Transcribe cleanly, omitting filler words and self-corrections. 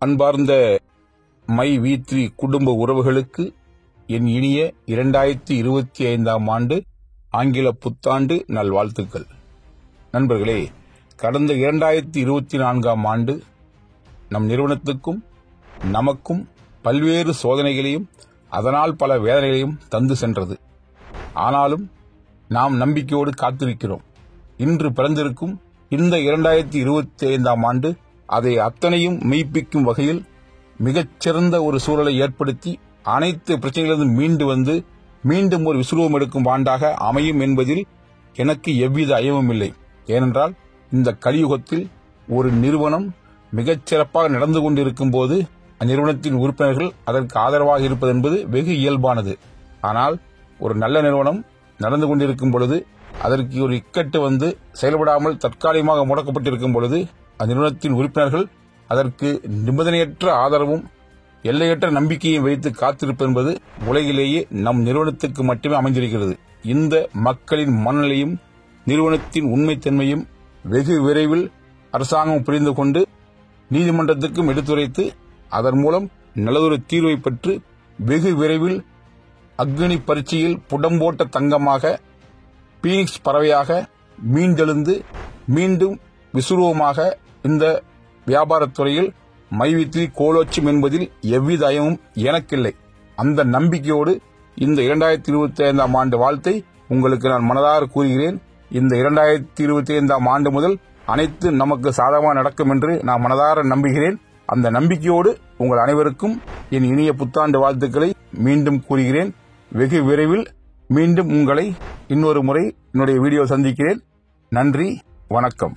அன்பார்ந்த my V3 குடும்ப உறவுகளுக்கு என் இனிய 2025 ஆண்டு ஆங்கில புத்தாண்டு நல்வாழ்த்துக்கள். நண்பர்களே, கடந்த 2024 ஆண்டு நம் நிறுவனத்துக்கும் நமக்கும் பல்வேறு சோதனைகளையும் அதனால் பல வேதனைகளையும் தந்து சென்றது. ஆனாலும் நாம் நம்பிக்கையோடு காத்திருக்கிறோம். இன்று பிறந்திருக்கும் இந்த 2025 ஆண்டு அதை அத்தனையும் மெய்ப்பிக்கும் வகையில் மிகச்சிறந்த ஒரு சூழலை ஏற்படுத்தி அனைத்து பிரச்சனைகளிலிருந்து மீண்டு வந்து மீண்டும் ஒரு விசுரூபம் எடுக்கும் ஆண்டாக அமையும் என்பதில் எனக்கு எவ்வித ஐயமும் இல்லை. ஏனென்றால் இந்த கலியுகத்தில் ஒரு நிறுவனம் மிகச்சிறப்பாக நடந்து கொண்டிருக்கும் போது அந்நிறுவனத்தின் உறுப்பினர்கள் அதற்கு ஆதரவாக இருப்பது என்பது வெகு இயல்பானது. ஆனால் ஒரு நல்ல நிறுவனம் நடந்து கொண்டிருக்கும் பொழுது அதற்கு ஒரு இக்கட்டு வந்து செயல்படாமல் தற்காலிகமாக முடக்கப்பட்டிருக்கும் பொழுது அந்நிறுவனத்தின் உறுப்பினர்கள் அதற்கு நிபந்தனையற்ற ஆதரவும் எல்லையற்ற நம்பிக்கையை வைத்து காத்திருப்பது என்பது உலகிலேயே நம் நிறுவனத்துக்கு மட்டுமே அமைந்திருக்கிறது. இந்த மக்களின் மனநிலையும் நிறுவனத்தின் உண்மைத்தன்மையும் வெகு விரைவில் அரசாங்கம் புரிந்து கொண்டு நீதிமன்றத்துக்கும் எடுத்துரைத்து அதன் மூலம் நல்லதொரு தீர்வை பெற்று வெகு விரைவில் அக்னி பரீட்சையில் புடம்போட்ட தங்கமாக பீனிக்ஸ் பறவையாக மீண்டெழுந்து மீண்டும் விசுரூபமாக இந்த வியாபாரத்துறையில் மை V3 கோலோச்சும் என்பதில் எவ்வித ஐயமும் எனக்கில்லை. அந்த நம்பிக்கையோடு இந்த 2025 ஆண்டு வாழ்த்தை உங்களுக்கு நான் மனதார கூறுகிறேன். இந்த 2025 ஆண்டு முதல் அனைத்து நமக்கு சாதகமாக நடக்கும் என்று நான் மனதார நம்புகிறேன். அந்த நம்பிக்கையோடு உங்கள் அனைவருக்கும் என் இனிய புத்தாண்டு வாழ்த்துக்களை மீண்டும் கூறுகிறேன். வெகு விரைவில் மீண்டும் உங்களை இன்னொரு முறை என்னுடைய வீடியோ சந்திக்கிறேன். நன்றி, வணக்கம்.